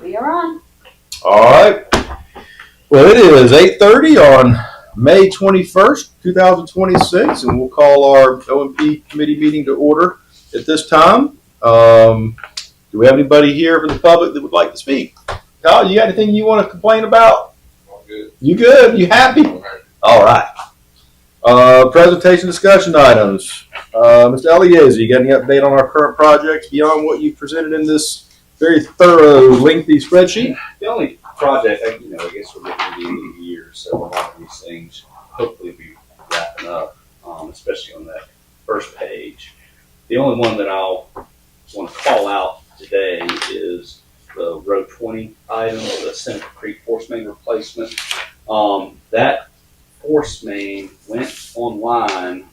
We are on. All right. Well, it is 8:30 on May 21st, 2026, and we'll call our OMP committee meeting to order at this time. Do we have anybody here from the public that would like to speak? Kyle, you got anything you want to complain about? All good. You good? You happy? All right. Presentation discussion items. Mr. Eliezer, you got any update on our current projects beyond what you presented in this very thorough, lengthy spreadsheet? The only project, I guess we're getting to the end of the year, so a lot of these things hopefully be wrapping up, especially on that first page. The only one that I'll want to call out today is the Road 20 item, the Seneca Creek force main replacement. That force main went online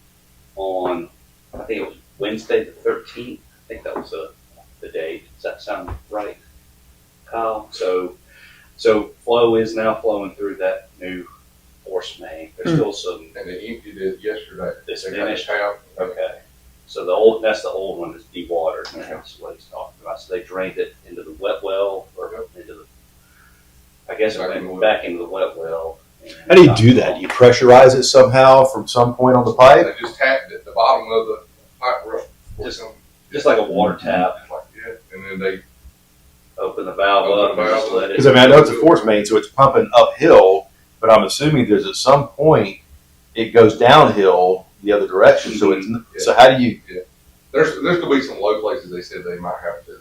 on, I think it was Wednesday the 13th. I think that was the date. Does that sound right, Kyle? So flow is now flowing through that new force main. There's still some. And they emptied it yesterday. It's They got finished. out. Okay. So that's the old one that's dewatered, and that's what he's talking about. So they drained it into the wet well, or into the, I guess it went back into the wet well. How do you do that? You pressurize it somehow from some point on the pipe? They just tapped it, the bottom of the pipe rough. Just like a water tap. Just like that. And then they, Open the valve up and just let it. Because I know it's a force main, so it's pumping uphill, but I'm assuming there's at some point it goes downhill the other direction. So so how do you there's gonna be some low places they said they might have to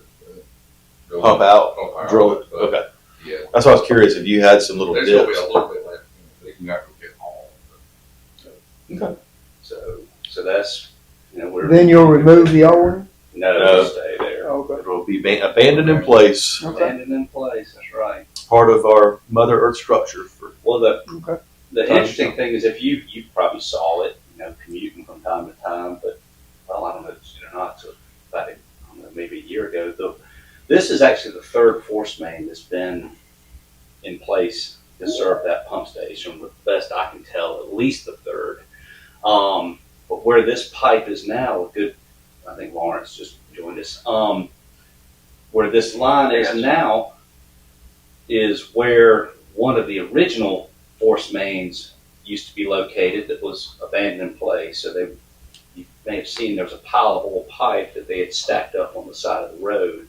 go pump out, drill it? but, Okay. Yeah. That's why I was curious if you had some little There's gonna be dips. a little bit left. They can not go get all. Okay. So that's, we're. Then you'll remove the old one? No, No. it'll stay there. Okay. It will be abandoned in place, Okay. Abandoned in place, that's right. part of our Mother Earth structure. Well, Okay. the interesting thing is if you probably saw it, commuting from time to time, but, well, I don't know if you did or not, so about, I don't know, maybe a year ago, though. This is actually the third force main that's been in place to serve that pump station, with the best I can tell, at least the third. But where this pipe is now, I think Lawrence just joined us, where this line is now is where one of the original force mains used to be located that was abandoned in place. So you may have seen there was a pile of old pipe that they had stacked up on the side of the road.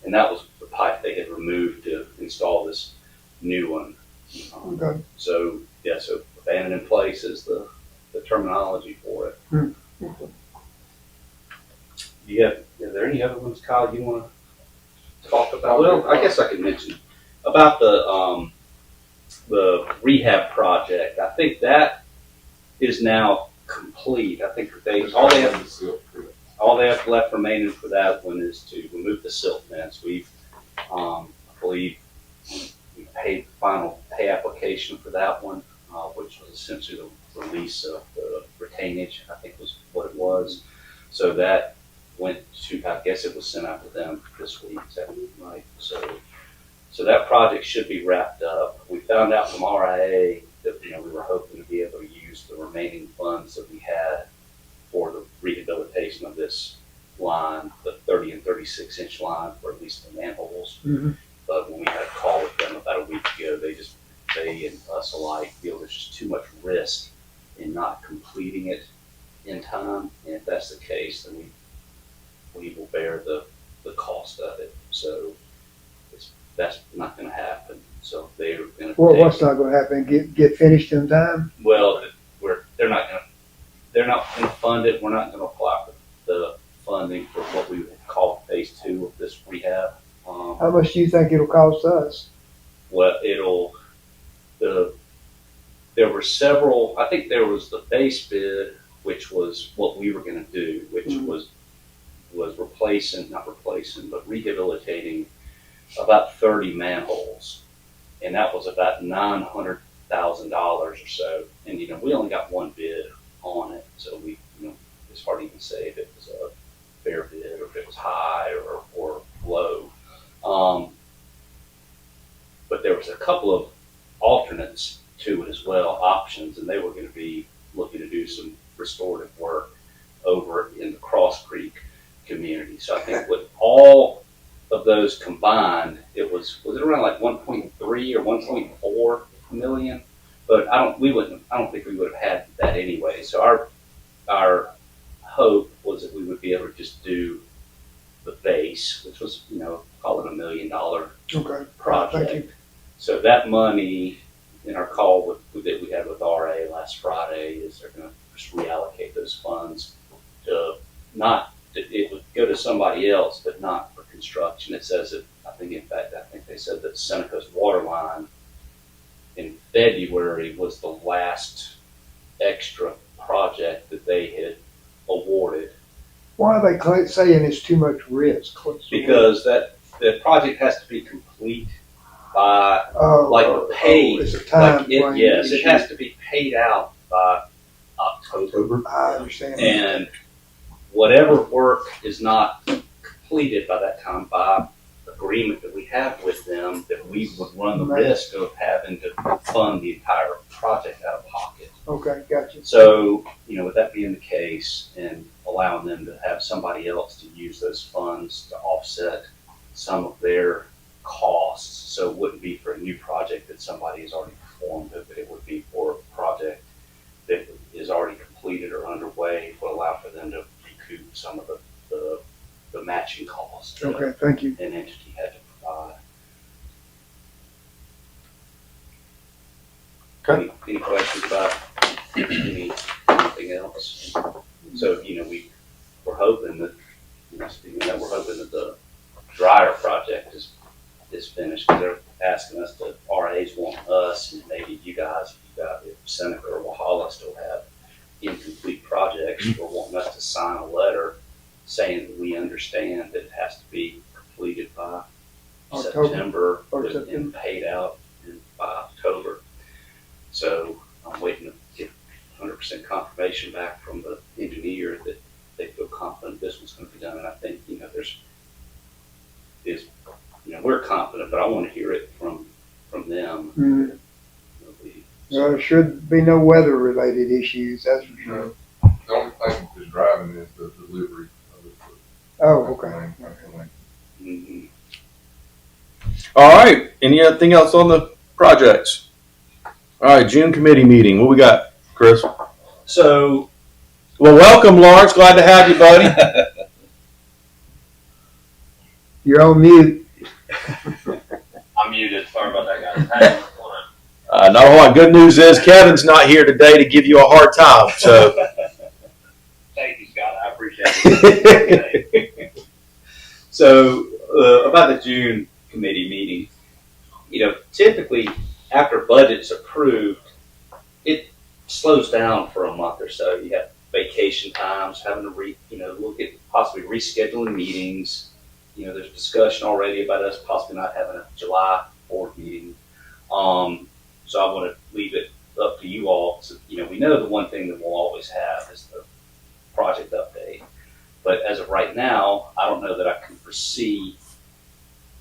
And that was the pipe they had removed to install this new one. Okay. So abandoned in place is the terminology for it. Are there any other ones, Kyle, you want to talk about? Well, I guess I could mention about the rehab project. I think that is now complete. I think all they have left remaining for that one is to remove the silt fence. We've, I believe, we paid the final pay application for that one, which was essentially the release of the retainage, I think was what it was. So that went to, I guess it was sent out to them this week, is that right? So that project should be wrapped up. We found out from RIA that we were hoping to be able to use the remaining funds that we had for the rehabilitation of this line, the 30 and 36 inch line for at least the manholes. Mhm. But when we had a call with them about a week ago, they and us alike feel there's just too much risk in not completing it in time. And if that's the case, then we will bear the cost of it. So that's not going to happen. So they're going to. What's not gonna happen? Get finished in time? Well, they're not going to fund it. We're not going to apply for the funding for what we would call phase 2 of this rehab. How much do you think it'll cost us? Well, there were several. I think there was the base bid, which was what we were going to do, which was not replacing, but rehabilitating about 30 manholes, and that was about $900,000 or so. And we only got one bid on it, so it's hard to even say if it was a fair bid or if it was high or low. But there was a couple of alternates to it as well, options, and they were going to be looking to do some restorative work over in the Cross Creek community. So I think with all of those combined, was it around like 1.3 or 1.4 million? But I don't think we would have had that anyway. So our hope was that we would be able to just do the base, which was, call it $1 million Okay. project. Thank you. So that money in our call that we had with RA last Friday is they're going to just reallocate those funds to it would go to somebody else, but not for construction. It says that, I think they said that Seneca's water line in February was the last extra project that they had awarded. Why are they saying it's too much risk? Because the project has to be complete by it's a time frame yes, it issue. has to be paid out by October. I understand. And whatever work is not completed by that time, by agreement that we have with them, that we would run the risk of having to fund the entire project out of pocket. Okay, gotcha. So, with that being the case and allowing them to have somebody else to use those funds to offset some of their costs, so it wouldn't be for a new project that somebody has already performed, but it would be for a project that is already completed or underway, would allow for them to recoup some of the matching costs that Okay, thank you. an entity had to provide. Okay. Any questions about anything else? So, we're hoping that, speaking of that, we're hoping that the dryer project is finished, because they're asking us to, RAs want us, and maybe you guys, if Seneca or Walhalla still have incomplete projects, we're wanting us to sign a letter saying that we understand that it has to be completed by October. September Or and September. paid out by October. So I'm waiting to get 100% confirmation back from the engineer that they feel confident this one's going to be done. And I think, we're confident, but I want to hear it from them. Mm. The- Well, there should be no weather-related issues, that's for sure. The only thing that's driving is the delivery of it. Oh, okay. Mhm. All right. Anything else on the projects? All right. June committee meeting. What we got, Chris? So, Well, welcome, Lawrence. Glad to have you, buddy. You're on mute. I'm muted. Sorry about that, guys. Hey, what's going on? Not a whole lot. Good news is Kevin's not here today to give you a hard time. So, Thank you, Scott. I appreciate it. so about the June committee meeting, typically after budget's approved, it slows down for a month or so. You have vacation times, having to look at possibly rescheduling meetings. There's discussion already about us possibly not having a July board meeting. So I want to leave it up to you all. So, we know the one thing that we'll always have is the project update. But as of right now, I don't know that I can foresee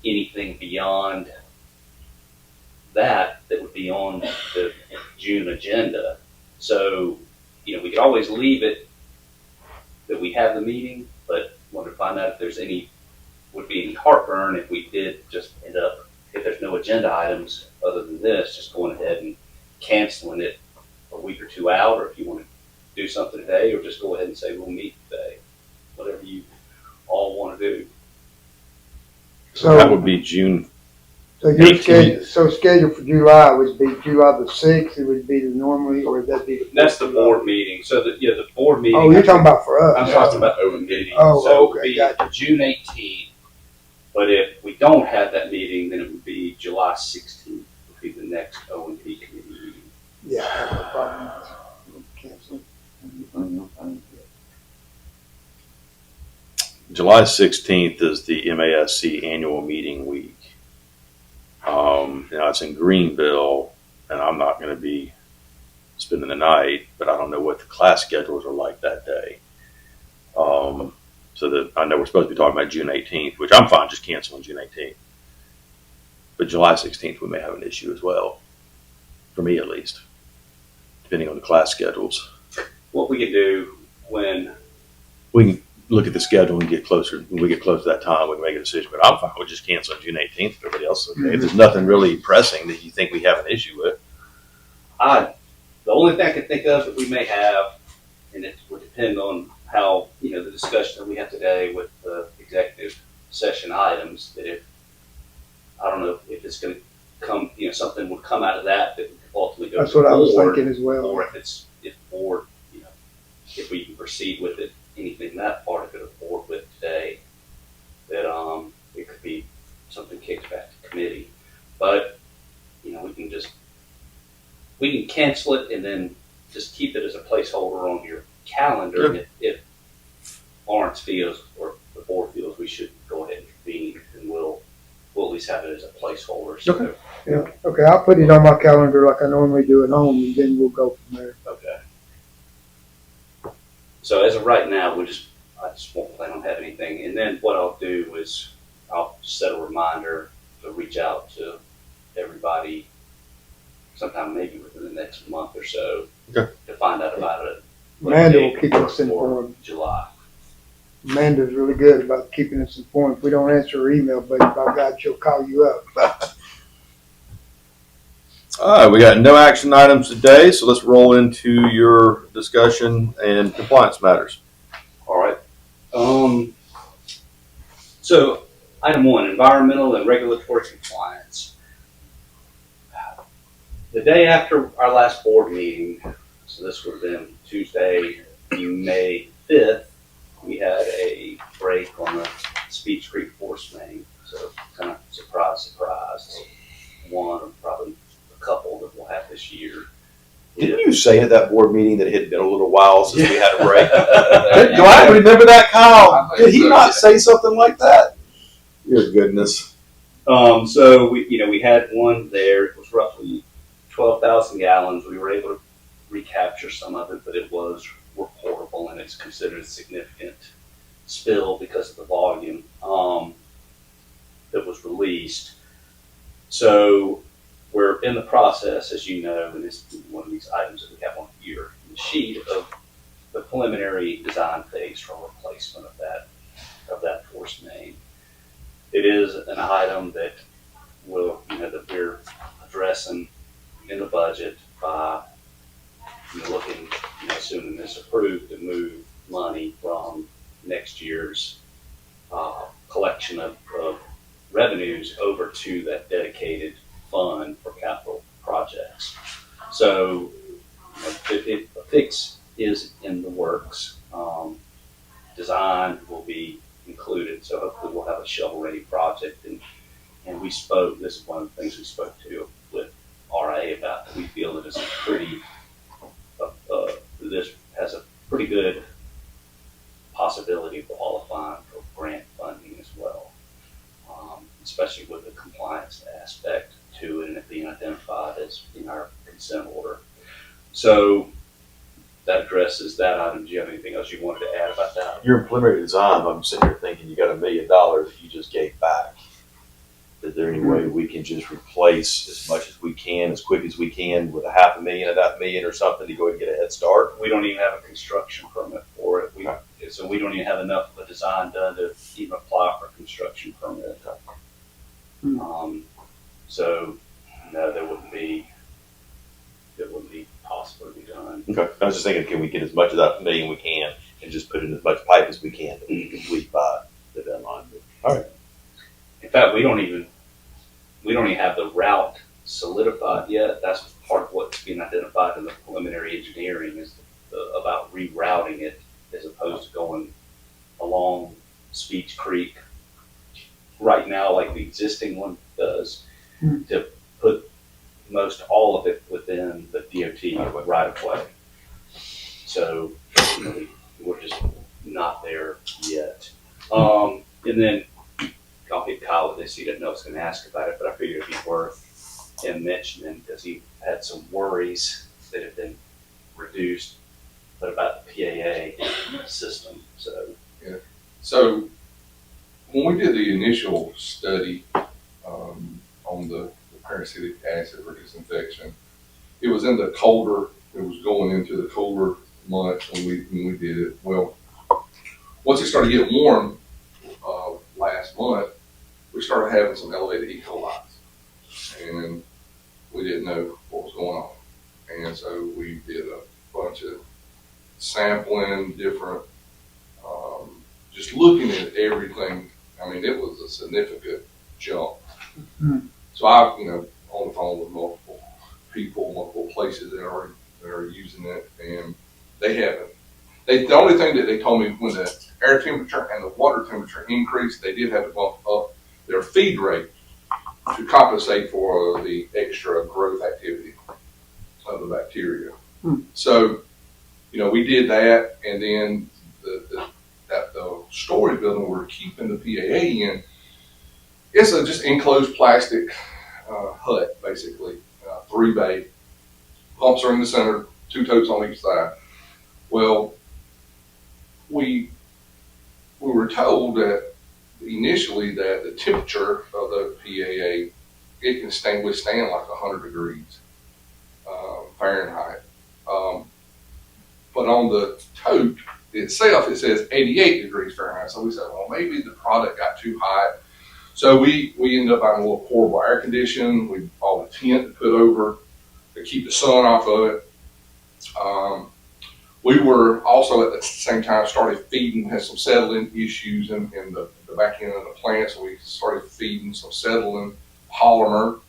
anything beyond that would be on the June agenda. So, we could always leave it that we have the meeting, but want to find out if would be any heartburn if we did just end up, if there's no agenda items other than this, just going ahead and canceling it a week or two out, or if you want to do something today, or just go ahead and say we'll meet today, whatever you all want to do. that So, would be June. so your 18th. schedule for July would be July the 6th, it would be the normally, or would that be? That's the board meeting. So the board meeting. Oh, you're talking about for us? I'm talking about the open meeting. Oh, So it okay, would be gotcha. June 18th. But if we don't have that meeting, then it would be July 16th would be the next O&P committee meeting. Yeah, I have no problem. Cancel. July 16th is the MASC annual meeting week. It's in Greenville, and I'm not going to be spending the night, but I don't know what the class schedules are like that day. So I know we're supposed to be talking about June 18th, which I'm fine just canceling June 18th. But July 16th, we may have an issue as well, for me at least, depending on the class schedules. What we could do when We can look at the schedule and get closer. When we get close to that time, we can make a decision. But I'm fine with just canceling June 18th. If everybody else is okay. If there's nothing really pressing that you think we have an issue with. The only thing I can think of that we may have, and it would depend on how, the discussion that we have today with the executive session items, that I don't know if it's going to come, something would come out of that would ultimately go That's to the what I was board, thinking as well. or if the board, if we can proceed with it, anything that part of it, the board with today, that it could be something kicked back to committee. But, we can cancel it and then just keep it as a placeholder on your calendar. Sure. And if Lawrence feels or the board feels we should go ahead and convene, and we'll at least have it as a placeholder. So, Okay. Yeah, okay, I'll put it on my calendar like I normally do at home, and then we'll go from there. Okay. So as of right now, I just won't plan on having anything. And then what I'll do is I'll set a reminder to reach out to everybody sometime maybe within the next month or so, Okay. to find out about it. Amanda will keep us informed. July. Amanda's really good about keeping us informed. If we don't answer her email, but by God, she'll call you up. All right, we got no action items today, so let's roll into your discussion and compliance matters. All right. So item 1, environmental and regulatory compliance. The day after our last board meeting, so this would have been Tuesday, May 5th, we had a break on the Speech Creek force main. So kind of surprise. One of probably a couple that we'll have this year. Didn't you say at that board meeting that it had been a little while since we had a break? Yeah. Do I remember that, Kyle? I think Did he so, not yeah. say something like that? Your goodness. So we had one there. It was roughly 12,000 gallons. We were able to recapture some of it, but it was reportable, and it's considered a significant spill because of the volume that was released. So we're in the process, as you know, and this is one of these items that we have on here, the sheet of the preliminary design phase for replacement of that force main. It is an item that that we're addressing in the budget by looking, assuming it's approved, to move money from next year's collection of revenues over to that dedicated fund for capital projects. So a fix is in the works. Design will be included, so hopefully we'll have a shovel-ready project. And we spoke, this is one of the things we spoke to with RA about, that we feel that it's a pretty, this has a pretty good possibility of qualifying for grant funding as well, especially with the compliance aspect to it and it being identified as in our consent order. So that addresses that item. Do you have anything else you wanted to add about that? Your preliminary design, I'm sitting here thinking you got $1 million that you just gave back. Is there any way we can just replace as much as we can, as quick as we can, with $500,000 of that million or something to go ahead and get a head start? We don't even have a construction permit for it. So we don't even have enough of a design done to even apply for a construction permit. So no, that wouldn't be possible to be done. Okay. I was just thinking, can we get as much of that $1 million we can and just put in as much pipe as we can that we can complete by the deadline? All right. In fact, we don't even have the route solidified yet. That's part of what's being identified in the preliminary engineering, is about rerouting it as opposed to going along Speech Creek right now like the existing one does, to put most all of it within the DOT right of way. So we're just not there yet. And then I'll hit Kyle with this. He didn't know I was going to ask about it, but I figured it'd be worth him mentioning, because he had some worries that have been reduced, but about the PAA system. So when we did the initial study on the parasitic acid for disinfection, it was in the colder, it was going into the colder months when we did it. Well, once it started getting warm, last month, we started having some elevated E. coli. And we didn't know what was going on. And so we did a bunch of sampling, different, just looking at everything. I mean, it was a significant jump. Mhm. So I, on the phone with multiple people, multiple places that are using it, and they haven't. The only thing that they told me, when the air temperature and the water temperature increased, they did have to bump up their feed rate to compensate for the extra growth activity of the bacteria. So, we did that, and then the storage building we're keeping the PAA in, it's a just enclosed plastic hut, basically, 3-bay. Pumps are in the center, 2 totes on each side. Well, we were told that initially that the temperature of the PAA, it can withstand like 100 degrees Fahrenheit. But on the tote itself, it says 88 degrees Fahrenheit. So we said, well, maybe the product got too hot. So we ended up buying a little portable air conditioning. We bought a tent to put over to keep the sun off of it. We were also at the same time started feeding, had some settling issues in the back end of the plant, so we started feeding some settling polymer,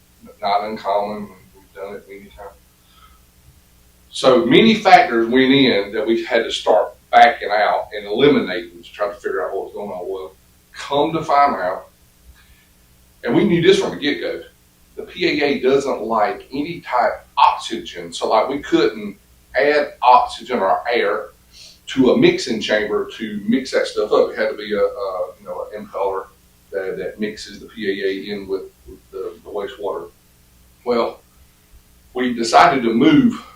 not uncommon. We've done it many times. So many factors went in that we had to start backing out and eliminating to try to figure out what was going on. Well, come to find out, and we knew this from the get-go, the PAA doesn't like any type of oxygen, so like we couldn't add oxygen or air to a mixing chamber to mix that stuff up. It had to be an impeller that mixes the PAA in with the wastewater. Well, we decided to move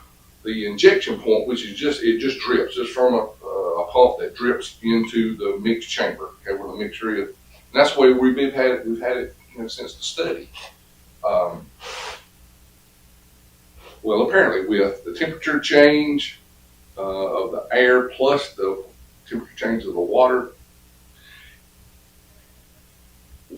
the injection point, which is it just drips, just from a pump that drips into the mixed chamber, okay, where the mixture is. And that's where we've had it since the study. Well, apparently with the temperature change of the air plus the temperature change of the water,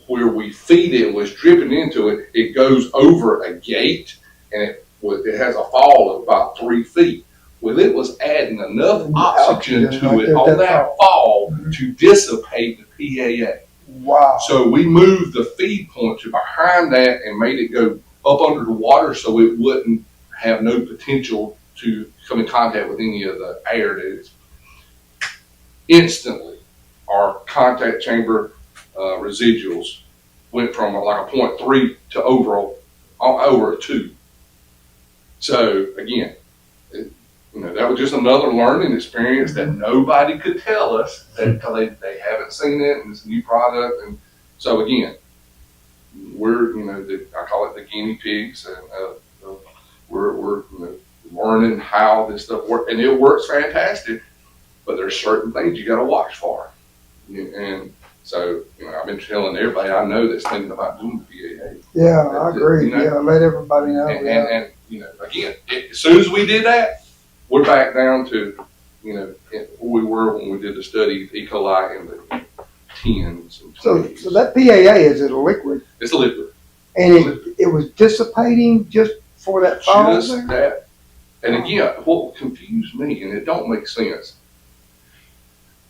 where we feed it was dripping into it, it goes over a gate, and it has a fall of about 3 feet. Well, it was adding enough oxygen to it on that fall to dissipate the PAA. Wow. So we moved the feed point to behind that and made it go up under the water so it wouldn't have no potential to come in contact with any of the air that is. Instantly, our contact chamber residuals went from like a 0.3 to over a 2. So again, that was just another learning experience that nobody could tell us because they haven't seen it and it's a new product. And so again, we're I call it the guinea pigs, and we're learning how this stuff works, and it works fantastic. But there's certain things you got to watch for, and so I've been telling everybody I know that's thinking about doing the PAA. Yeah, I agree. Let everybody know. And again, as soon as we did that, we're back down to where we were when we did the study, E. coli in the 10s and 20s. So that PAA, is it a liquid? It's a liquid. And it was dissipating just for that fall Just there? that. And again, what confused me, and it don't make sense,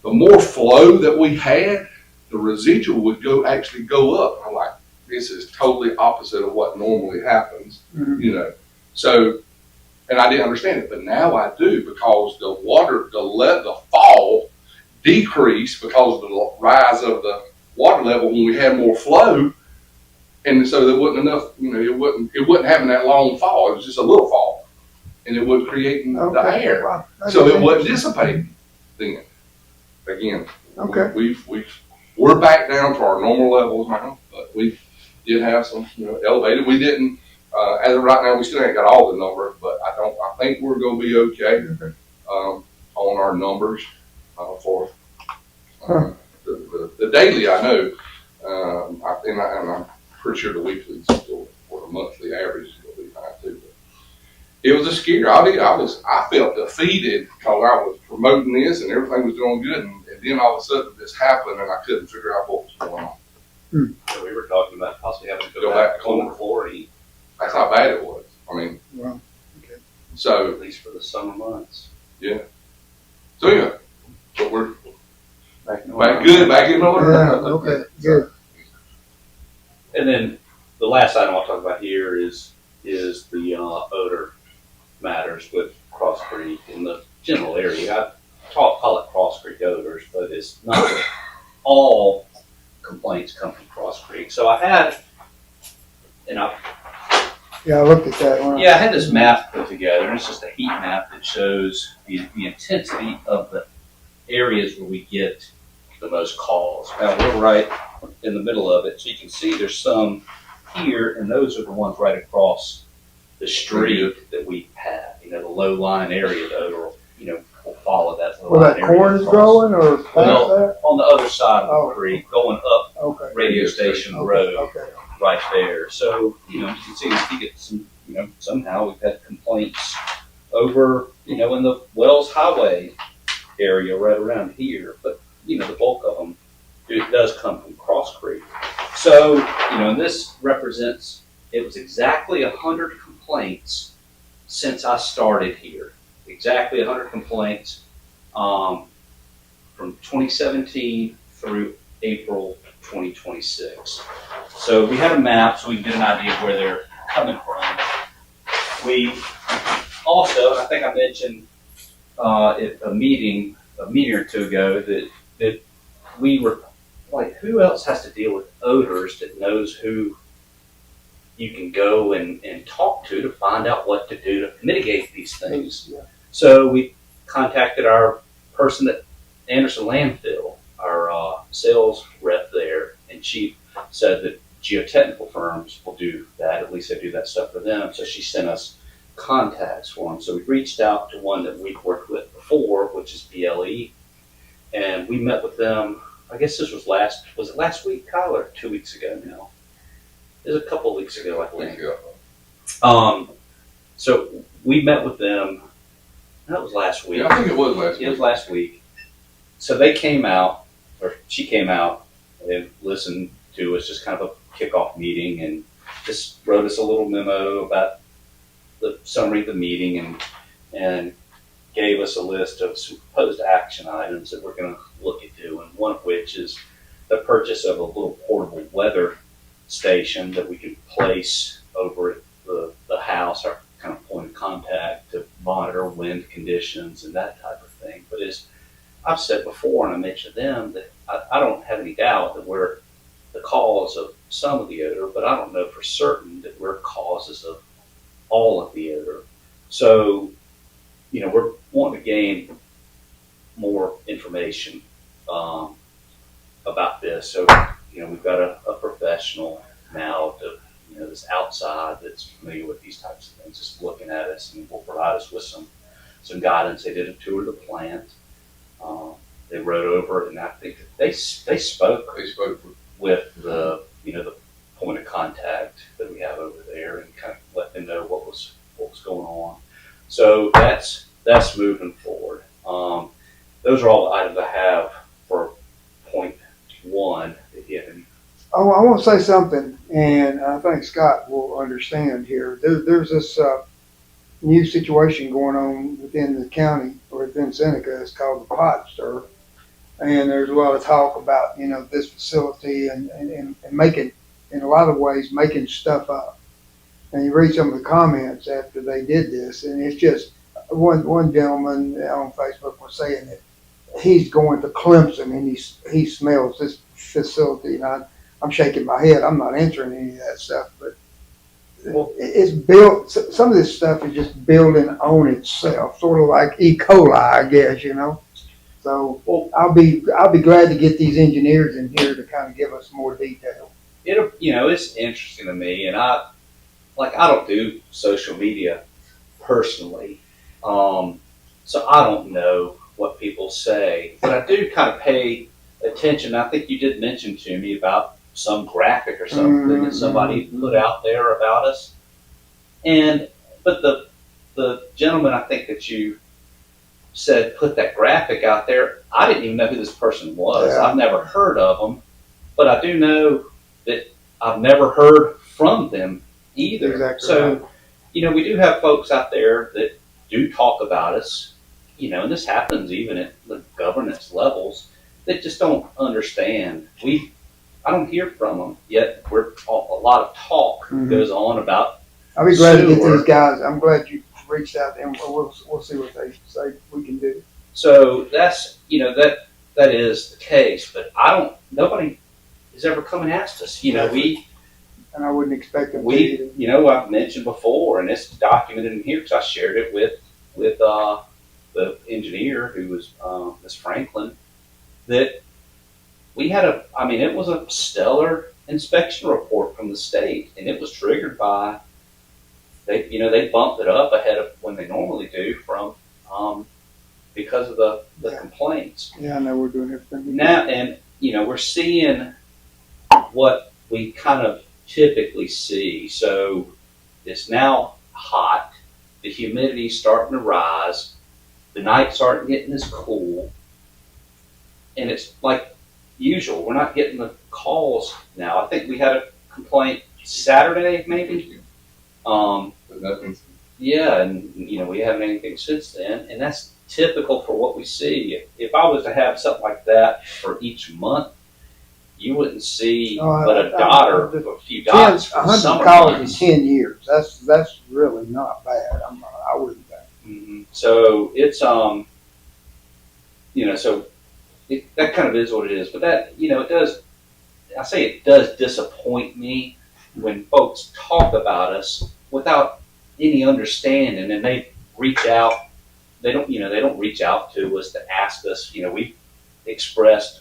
the more flow that we had, the residual would actually go up. I'm like, this is totally opposite of what normally happens, So, and I didn't understand it, but now I do, because the water, the fall decreased because of the rise of the water level when we had more flow, and so there wasn't enough. It wasn't having that long fall. It was just a little fall, and it wasn't creating the air, Wow. so it wasn't dissipating. Then, again, Okay. we're back down to our normal levels now, but we did have some elevated. We didn't. As of right now, we still ain't got all the numbers, but I think we're going to be okay on our numbers for the daily. I know, and I'm pretty sure the weekly or the monthly average is going to be fine too. But it was a scare. I felt defeated because I was promoting this and everything was doing good, and then all of a sudden this happened and I couldn't figure out what was going on. So we were talking about possibly having to Go go back back to on the floor and eat, That's how bad it was. I mean, Well, so, at least for the summer months. so anyway, but we're Back in back good, back in order. yeah, okay, good. And then the last item I'll talk about here is the odor matters with Cross Creek in the general area. Call it Cross Creek odors, but it's not all complaints come from Cross Creek. So I had, and I Yeah, I looked at that one. Yeah, I had this map put together, and it's just a heat map that shows the intensity of the areas where we get the most calls. Now, we're right in the middle of it, so you can see there's some here, and those are the ones right across the street that we have. You know, the low-lying area, the odor, will follow that Where low-lying that area corn is across. growing or past No. that? On the other side of Oh. the creek, going up Okay. Radio Station Okay, Road. okay. Right there. So, you can see we get some, somehow we've had complaints over, in the Wells Highway area right around here. But, the bulk of them, it does come from Cross Creek. So, and this represents, it was exactly 100 complaints since I started here. Exactly 100 complaints from 2017 through April 2026. So we had a map so we can get an idea of where they're coming from. We also, I think I mentioned at a meeting or two ago that we were like, who else has to deal with odors that knows who you can go and talk to find out what to do to mitigate these things. Yeah. So we contacted our person at Anderson Landfill, our sales rep there, and she said that geotechnical firms will do that. At least they do that stuff for them. So she sent us contacts for them. So we reached out to one that we've worked with before, which is BLE, and we met with them. I guess this was it last week, Kyle, or 2 weeks ago now? It was a couple of weeks ago, I think. So we met with them. That was last week. Yeah, I think it was last It week. was last week. So they came out, or she came out and listened to us, just kind of a kickoff meeting, and just wrote us a little memo about the summary of the meeting and gave us a list of some proposed action items that we're going to look at doing, one of which is the purchase of a little portable weather station that we can place over at the house, our kind of point of contact to monitor wind conditions and that type of thing. But as I've said before, and I mentioned to them, that I don't have any doubt that we're the cause of some of the odor, but I don't know for certain that we're causes of all of the odor. So, we're wanting to gain more information about this. So, we've got a professional now that's outside that's familiar with these types of things, just looking at us and will provide us with some guidance. They did a tour of the plant. They rode over it, and I think they spoke They spoke for with the point of contact that we have over there and kind of let them know what was going on. So that's moving forward. Those are all the items I have for point one. If you have any. Oh, I want to say something, and I think Scott will understand here. There's this new situation going on within the county or within Seneca. It's called the pot stir, and there's a lot of talk about this facility and making, in a lot of ways, making stuff up. And you read some of the comments after they did this, and it's just one gentleman on Facebook was saying that he's going to Clemson and he smells this facility, and I'm shaking my head. I'm not answering any of that stuff, but it's built. Some of this stuff is just building on itself, sort of like E. coli, I guess. So I'll be glad to get these engineers in here to kind of give us more detail. It's interesting to me, and I don't do social media personally, so I don't know what people say, but I do kind of pay attention. I think you did mention to me about some graphic or something that somebody put out there about us, but the gentleman I think that you said, put that graphic out there, I didn't even know who this person was. Yeah. I've never heard of them, but I do know that I've never heard from them either. Exactly So, right. you know, we do have folks out there that do talk about us, you know, and this happens even at the governance levels that just don't understand. I don't hear from them yet. A lot of talk Mhm. goes on about. I'll be glad to get Sewer. these guys. I'm glad you reached out to them. We'll see what they say we can do. So that's, you know, that is the case, but nobody has ever come and asked us. You know, And I wouldn't expect them to either. you know, I've mentioned before, and it's documented in here because I shared it with the engineer who was Ms. Franklin, that we had it was a stellar inspection report from the state, and it was triggered by they bumped it up ahead of when they normally do from because of the Yeah. complaints. Yeah, I know we're doing everything. we Now, can. and you know, we're seeing what we kind of typically see. So it's now hot, the humidity's starting to rise, the nights aren't getting as cool, and it's like usual. We're not getting the calls now. I think we had a complaint Saturday, maybe. But nothing's, Yeah, and you know, we haven't anything since then, and that's typical for what we see. If I was to have something like that for each month, you wouldn't see No, but a dot or a few dots for the 100 summer calls in months. 10 years. That's really not bad. I wouldn't think. Mhm. So it's you know, so that kind of is what it is. But that, you know, it does. I say it does disappoint me when folks talk about us without any understanding, and they reach out. They don't reach out to us to ask us. You know, we expressed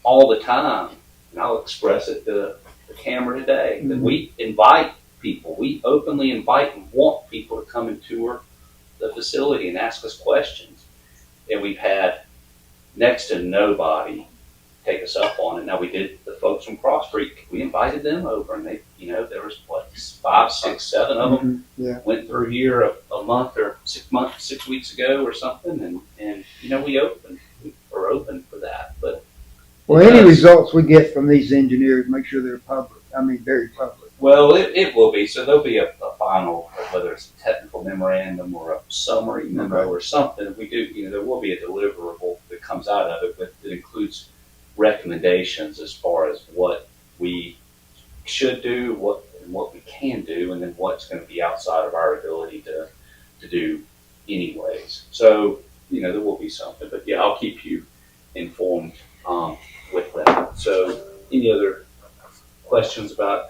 all the time, and I'll express it to the camera today, that we invite people. We openly invite and want people to come and tour the facility and ask us questions. And we've had next to nobody take us up on it. Now, we did the folks from Cross Creek. We invited them over, and they, you know, there was 5, 6, 7 of them Yeah. went through here a month or 6 weeks ago or something, and you know, we are open for that. But Well, any results we get from these engineers, make sure they're public. I mean, very public. well, it will be. So there'll be a final, whether it's a technical memorandum or a summary memo or something. If we do, you know, there will be a deliverable that comes out of it, but it includes recommendations as far as what we should do, what we can do, and then what's going to be outside of our ability to do anyways. So, you know, there will be something, but yeah, I'll keep you informed with that. So, any other questions about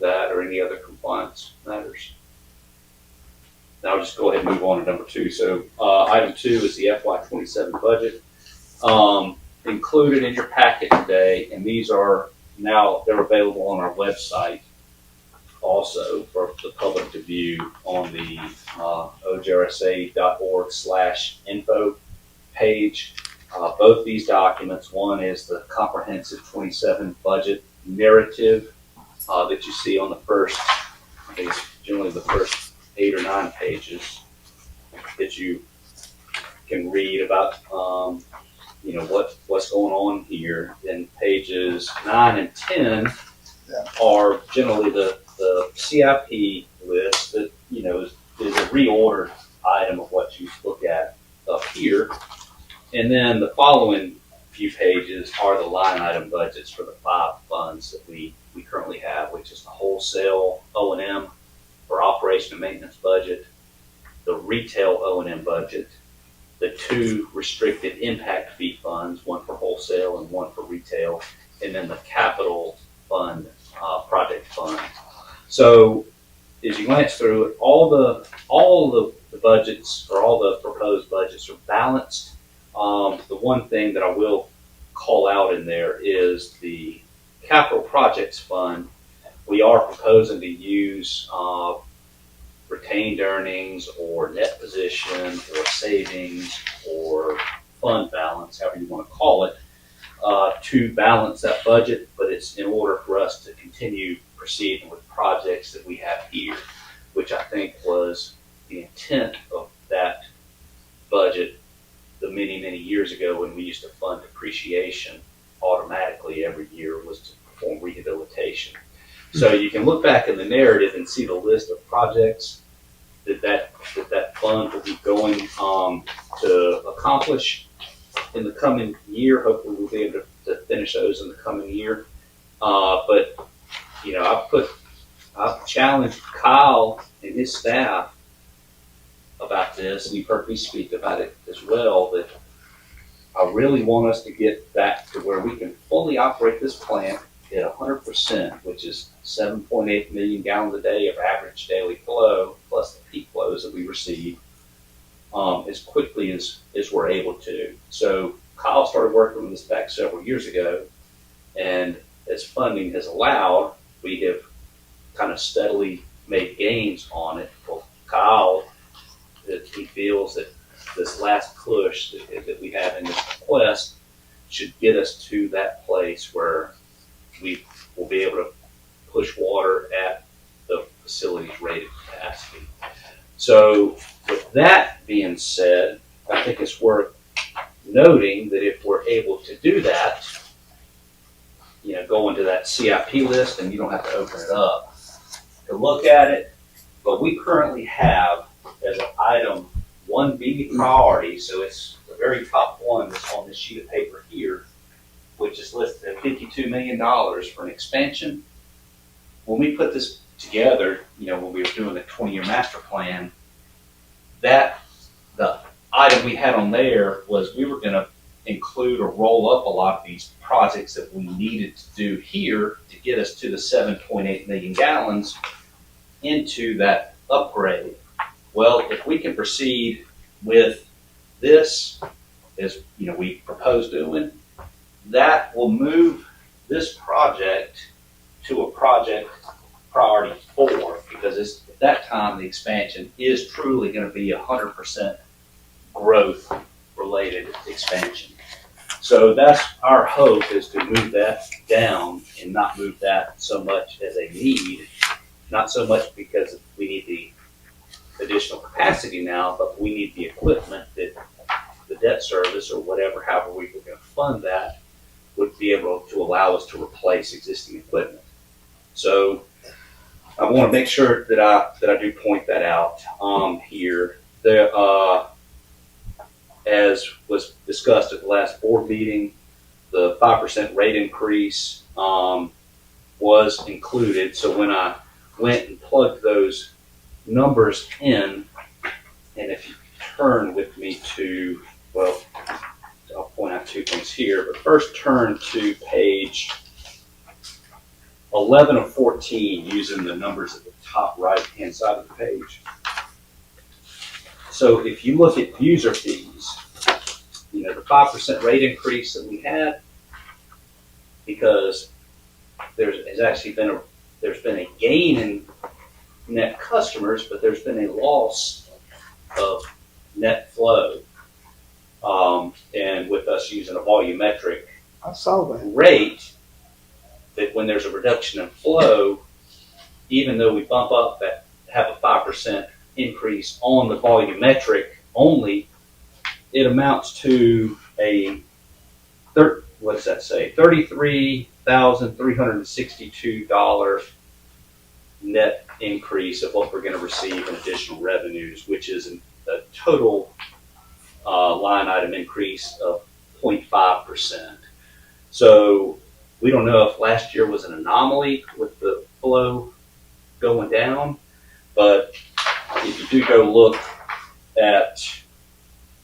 that or any other compliance matters? Now I'll just go ahead and move on to number 2. So, item 2 is the FY27 budget. Included in your packet today, and these are now, they're available on our website also for the public to view on the ojrsa.org/info page. Both these documents, one is the comprehensive 27 budget narrative that you see on the first, I think it's generally the first 8 or 9 pages that you can read about you know, what's going on here. Then pages 9 and 10 are generally the CIP list that, you know, is a reordered item of what you look at up here. And then the following few pages are the line item budgets for the 5 funds that we currently have, which is the wholesale O&M for operation and maintenance budget, the retail O&M budget, the 2 restricted impact fee funds, one for wholesale and one for retail, and then the capital fund, project fund. So as you glance through it, all the budgets, or all the proposed budgets, are balanced. The one thing that I will call out in there is the capital projects fund. We are proposing to use retained earnings or net position or savings or fund balance, however you want to call it, to balance that budget, but it's in order for us to continue proceeding with projects that we have here, which I think was the intent of that budget can look back in the narrative and see the list of projects that fund will be going to accomplish in the coming year. Hopefully we'll be able to finish those in the coming year. But you know, I've challenged Kyle and his staff about this, and you've heard me speak about it as well, that I really want us to get back to where we can fully operate this plant at 100%, which is 7.8 million gallons a day of average daily flow, plus the peak flows that we receive, as quickly as we're able to. So Kyle started working on this back several years ago, and as funding has allowed, we have kind of steadily made gains on it. Well, Kyle, that he feels that this last push that we have in this request should get us to that place where we will be able to push water at the facility's rated capacity. So with that being said, I think it's worth noting that if we're able to do that, you know, go into that CIP list, and you don't have to open it up to look at it, but we currently have as an item 1B priority, so it's the very top one that's on this sheet of paper here, which is listed at $52 million for an expansion. When we put this together, you know, when we were doing the 20-year master plan, the item we had on there was we were going to include or roll up a lot of these projects that we needed to do here to get us to the 7.8 million gallons into that upgrade. Well, if we can proceed with this, as you know, we propose doing, that will move this project to a project priority 4, because at that time the expansion is truly going to be 100% growth related expansion. So that's our hope, is to move that down and not move that so much as a need, not so much because we need the additional capacity now, but we need the equipment that the debt service or whatever, however we were going to fund that, would be able to allow us to replace existing equipment. So I want to make sure that I do point that out here. As was discussed at the last board meeting, the 5% rate increase was included. So when I went and plugged those numbers in, and if you turn with me to, well, I'll point out 2 things here, but first turn to page 11 of 14, using the numbers at the top right-hand side of the page. So if you look at user fees, you know, the 5% rate increase that we had, because there's been a gain in net customers, but there's been a loss of net flow. And with us using a volumetric I saw that. rate, that when there's a reduction in flow, even though we bump up that, have a 5% increase on the volumetric only, it amounts to a $33,362 net increase of what we're going to receive in additional revenues, which is a total line item increase of 0.5%. So we don't know if last year was an anomaly with the flow going down, but if you do go look at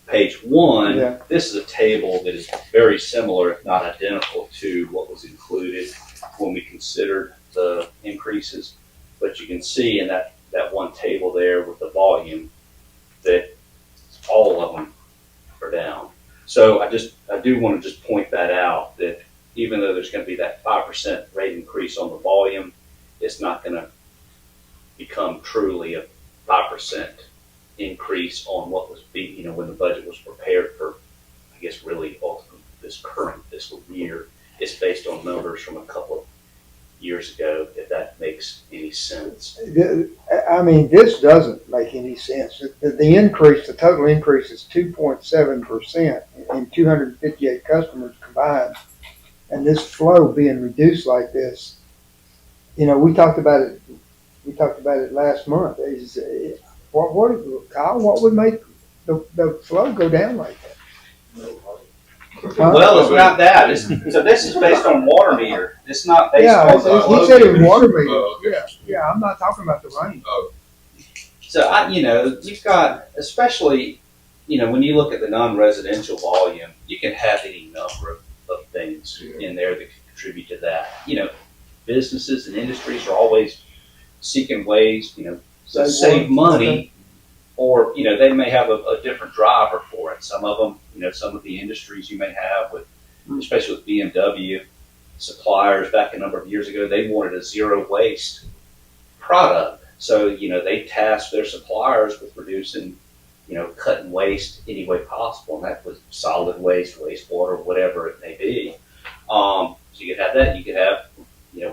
page 1, Yeah. this is a table that is very similar, if not identical, to what was included when we considered the increases. But you can see in that one table there with the volume that all of them are down. So I do want to just point that out, that even though there's going to be that 5% rate increase on the volume, it's not going to become truly a 5% increase on what was when the budget was prepared for, I guess, really ultimately this current fiscal year. It's based on numbers from a couple of years ago, if that makes any sense. I mean, this doesn't make any sense. The total increase is 2.7% in 258 customers combined. And this flow being reduced like this, we talked about it. We talked about it last month. Kyle, what would make the flow go down like that? Huh? Well, it's not that. So this is based on water meter. It's not based Yeah, on the he said it was water Oh, meters. okay. Yeah, I'm not talking about the rain. So you've got, especially, when you look at the non-residential volume, you can have any number of things in there that can contribute to that. Businesses and industries are always seeking ways, to save money, or, they may have a different driver for it. Some of them, some of the industries you may have with, especially with BMW suppliers back a number of years ago, they wanted a zero waste product. So, they tasked their suppliers with reducing, cutting waste any way possible. And that was solid waste, wastewater, whatever it may be. So you could have that. You could have,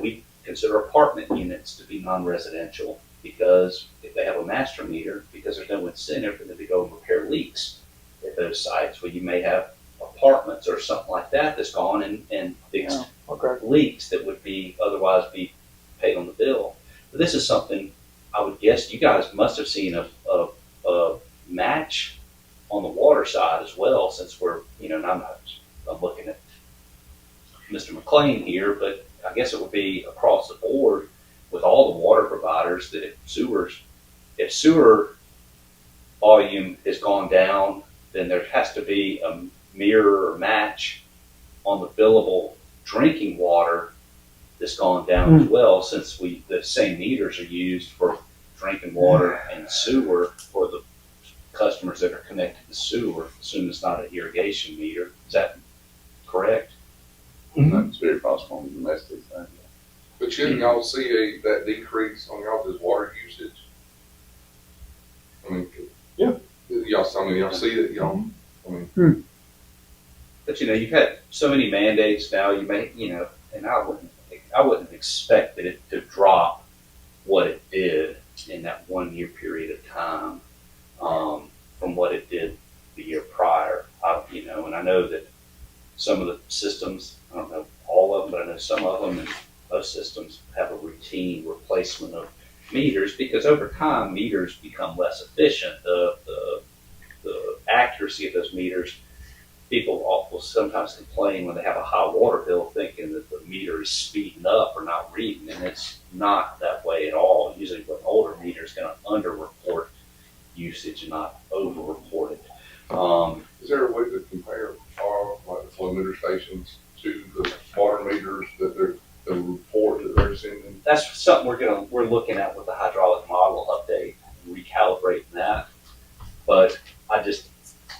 we consider apartment units to be non-residential because if they have a master meter, because there's no incentive for them to go and repair leaks at those sites, where you may have apartments or something like that that's gone and fixed leaks that would be otherwise be paid on the bill. But this is something I would guess you guys must have seen a match on the water side as well, since we're, and I'm looking at Mr. McLean here, but I guess it would be across the board with all the water providers that if sewer volume has gone down, then there has to be a mirror or match on the billable drinking water that's gone down as well, since the same meters are used for drinking water and sewer for the customers that are connected to sewer. Assume it's not an irrigation meter. Is that correct? That's very possible in domestic thing. But shouldn't y'all see that decrease on y'all's water usage? I mean, Yeah. Y'all see that, y'all, I mean. But you've had so many mandates now. You may, and I wouldn't expect it to drop what it did in that 1 year period of time from what it did the year prior. And I know that some of the systems, I don't know all of them, but I know some of them, and most systems have a routine replacement of meters, because over time meters become less efficient. The accuracy of those meters, people will sometimes complain when they have a high water bill thinking that the meter is speeding up or not reading, and it's not that way at all. Usually an older meter is going to under-report usage and not over-report it. Is there a way to compare like the flow meter stations to the water meters that the report that they're sending? That's something we're looking at with the hydraulic model update, recalibrating that. But I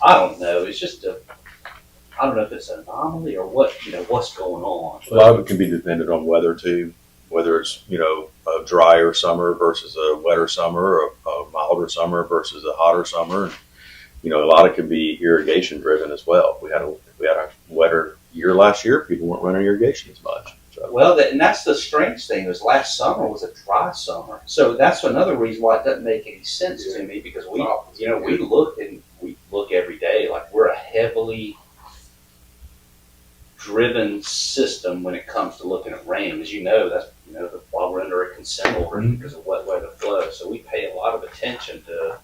don't know. It's just I don't know if it's an anomaly or what's going on. A lot of it can be dependent on weather too, whether it's, a drier summer versus a wetter summer, or a milder summer versus a hotter summer. A lot of it can be irrigation driven as well. If we had a wetter year last year, people weren't running irrigation as much. So. Well, and that's the strange thing, is last summer was a dry summer. So that's another reason why it doesn't make any sense to me, because we look every day. Like, we're a heavily driven system when it comes to looking at rain. As you know, that's why we're under a consent order, because of wet weather flow. So we pay a lot of attention to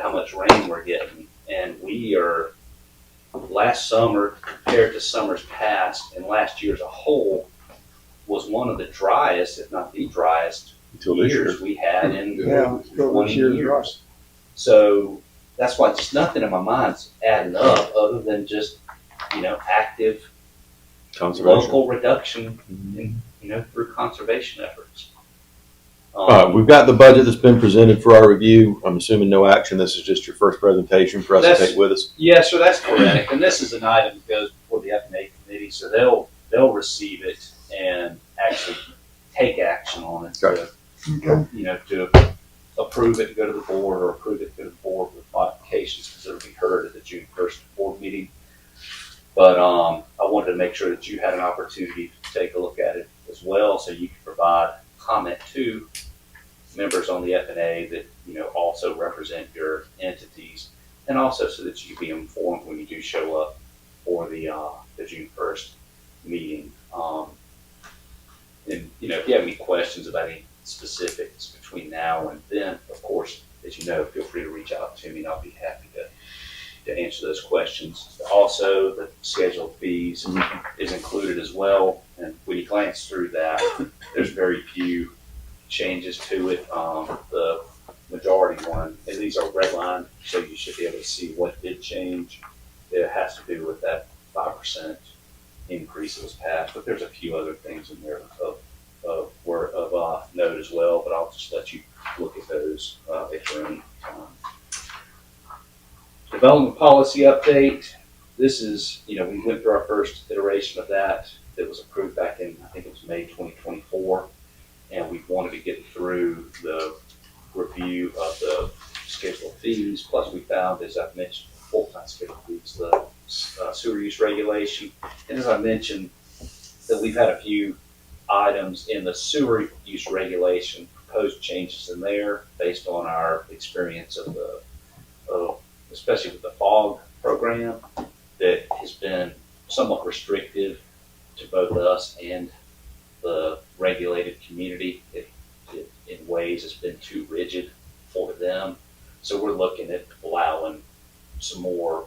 how much rain we're getting. And we are, last summer compared to summers past, and last year as a whole, was one of the driest, if not the driest, years we had in 20 years. So that's why just nothing in my mind's adding up other than just, active local reduction through conservation efforts. We've got the budget that's been presented for our review. I'm assuming no action. This is just your first presentation for us to take with us. Yes, sir, that's correct. And this is an item that goes before the F&A committee, so they'll receive it and actually take action on it. Okay. To approve it to go to the board, or approve it to go to the board with modifications, because it'll be heard at the June 1st board meeting. But I wanted to make sure that you had an opportunity to take a look at it as well, so you can provide comment to members on the F&A that also represent your entities, and also so that you can be informed when you do show up for the June 1st meeting. And, if you have any questions about any specifics between now and then, of course, as you know, feel free to reach out to me and I'll be happy to answer those questions. Also, the scheduled fees is included as well. And when you glance through that, there's very few changes to it. The majority one, and these are redlined, so you should be able to see what did change. It has to do with that 5% increase that was passed, but there's a few other things in there of note as well, but I'll just let you look at those if there are any. Development policy update. This is, we went through our first iteration of that. It was approved back in, I think it was May 2024, and we wanted to get through the review of the schedule of fees. Plus, we found, as I've mentioned, full-time schedule fees, the sewer use regulation, and as I mentioned, that we've had a few items in the sewer use regulation, proposed changes in there based on our experience of especially with the FOG program, that has been somewhat restrictive to both us and the regulated community. It in ways has been too rigid for them. So we're looking at allowing some more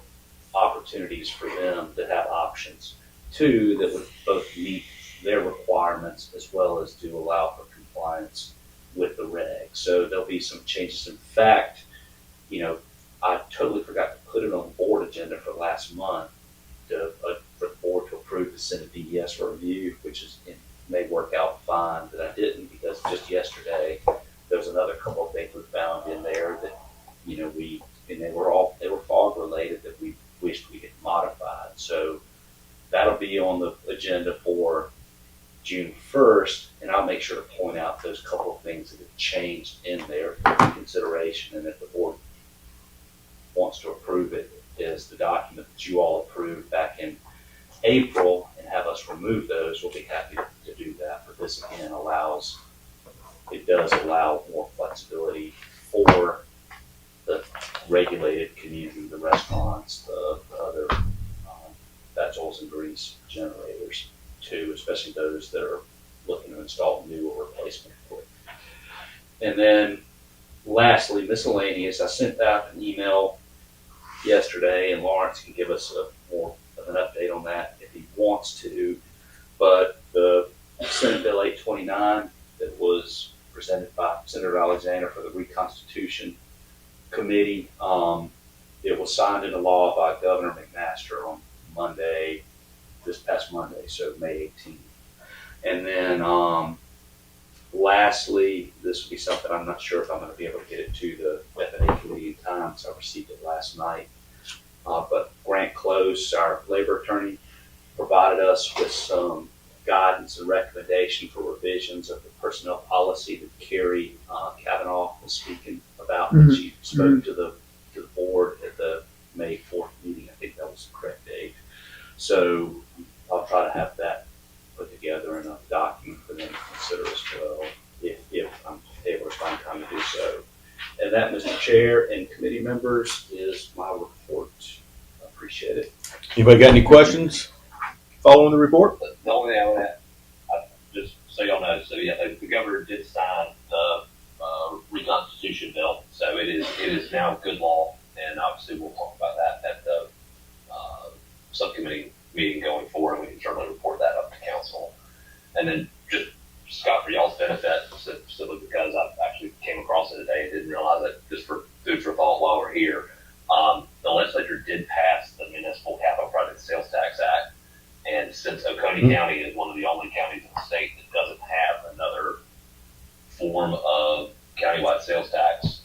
opportunities for them to have options too, that would both meet their requirements as well as to allow for compliance with the regs. So there'll be some changes. In fact, I totally forgot to put it on the board agenda for last month for the board to approve to send a DES for review, which it may work out fine that I didn't, because just yesterday there was another couple of things we found in there that they were FOG related that we wished we had modified. So that'll be on the agenda for June 1st, and I'll make sure to point out those couple of things that have changed in there for consideration. And if the board wants to approve it, is the document that you all approved back in April and have us remove those, we'll be happy to do that. But this again does allow more flexibility for the regulated community, the restaurants, the other vegetables and grease generators too, especially those that are looking to install new or replacement equipment. And then lastly, miscellaneous. I sent out an email yesterday, and Lawrence can give us more of an update on that if he wants to. But the Senate Bill 829 that was presented by Senator Alexander for the Reconstitution Committee, it was signed into law by Governor McMaster on this past Monday, so May 18th. And then lastly, this will be something I'm not sure if I'm going to be able to get it to the F&A committee in time, so I received it last night. But Grant Close, our labor attorney, provided us with some guidance and recommendation for revisions of the personnel policy that Carrie Kavanaugh was speaking about. Mhm. She spoke to the board at the May 4th meeting. I think that was the correct date. So I'll try to have that put together in a document for them to consider as well, if I'm able to find time to do so. And that, Mr. Chair and committee members, is my report. I appreciate it. Anybody got any questions following the report? The only thing I would add, just so y'all know, so yeah, the governor did sign the Reconstitution bill, so it is now good law, and obviously we'll talk about that at the subcommittee meeting going forward, and we can certainly report that up to council. And then just, Scott, for y'all's benefit, simply because I actually came across it today and didn't realize it, just for food for thought while we're here, the legislature did pass the Municipal Capital Project Sales Tax Act. And since Oconee County is one of the only counties in the state that doesn't have another form of countywide sales tax,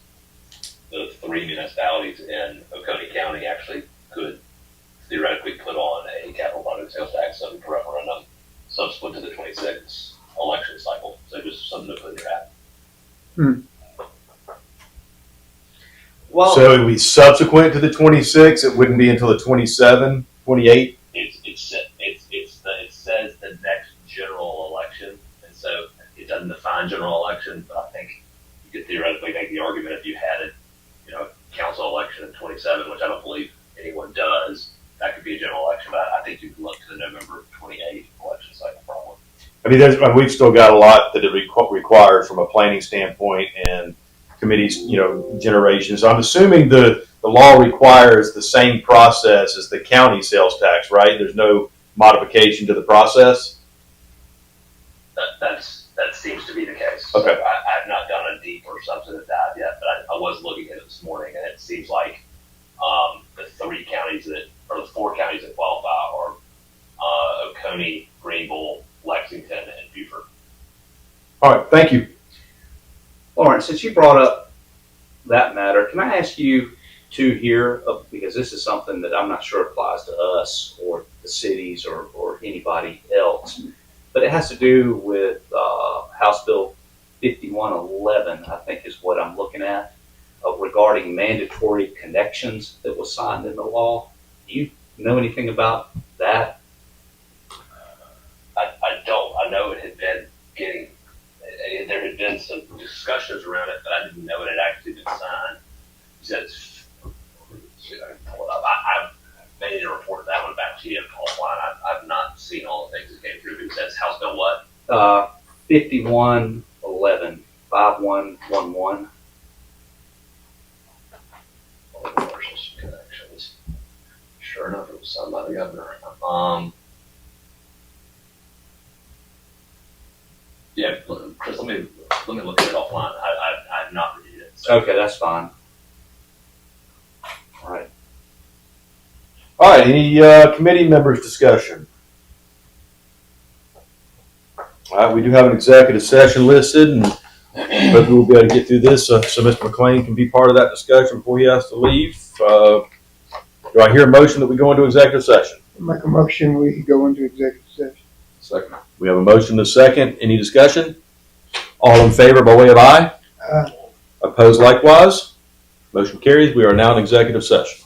the 3 municipalities in Oconee County actually could theoretically put on a capital project sales tax subject to referendum subsequent to the 26 election cycle. So just something to put in your hat. Well, So it would be subsequent to the 26. It wouldn't be until the 27, 28. It says the next general election, and so it doesn't define general election. But I think you could theoretically make the argument if you had a council election in 27, which I don't believe anyone does. That could be a general election, but I think you could look to the November 28 election cycle probably. I mean, we've still got a lot that it requires from a planning standpoint and committees, generation. So I'm assuming the law requires the same process as the county sales tax, right? There's no modification to the process? That seems to be the case. Okay. So I have not done a deep or substantive dive yet, but I was looking at it this morning, and it seems like the the 4 counties that qualify are Oconee, Greenville, Lexington, and Beaufort. All right, thank you. Lawrence, since you brought up that matter, can I ask you to here, because this is something that I'm not sure applies to us or the cities or anybody else, but it has to do with House Bill 5111, I think is what I'm looking at, regarding mandatory connections that was signed into law. Do you know anything about that? I don't. I know it had been there had been some discussions around it, but I didn't know it had actually been signed. You said, I can pull it up. I may need to report that one back to you offline. I've not seen all the things that came through. It says House Bill what? 5111, 5111. Commercial connections. Sure enough, it was signed by the governor. Yeah, Chris, let me look at it offline. I've not reviewed it. So. Okay, that's fine. All right. All right, any committee members discussion? All right, we do have an executive session listed, and hopefully we'll be able to get through this so Mr. McLean can be part of that discussion before he has to leave. Do I hear a motion that we go into executive session? Make a motion, we go into executive session. Second. We have a motion and a second. Any discussion? All in favor by way of aye? Aye. Opposed likewise? Motion carries. We are now in executive session.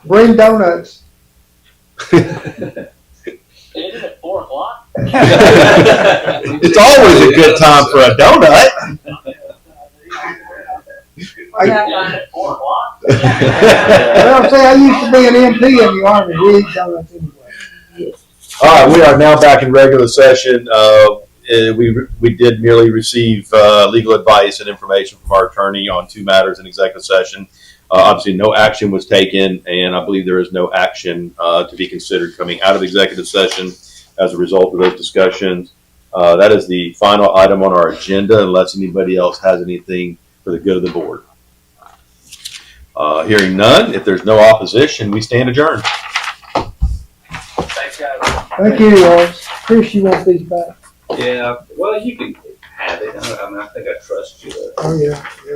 Bring donuts. It is at 4 o'clock. It's always a good time for a donut. At 4 o'clock. Well, say I used to be an MP in the Army. We eat donuts anyway. All right, we are now back in regular session. We did merely receive legal advice and information from our attorney on 2 matters in executive session. Obviously, no action was taken, and I believe there is no action to be considered coming out of executive session as a result of those discussions. That is the final item on our agenda, unless anybody else has anything for the good of the board. Hearing none, if there's no opposition, we stand adjourned. Thanks, guys. Thank you, Ross. Chris, you want these back? Yeah, well, you can have it. I mean, I think I trust you. Oh, yeah.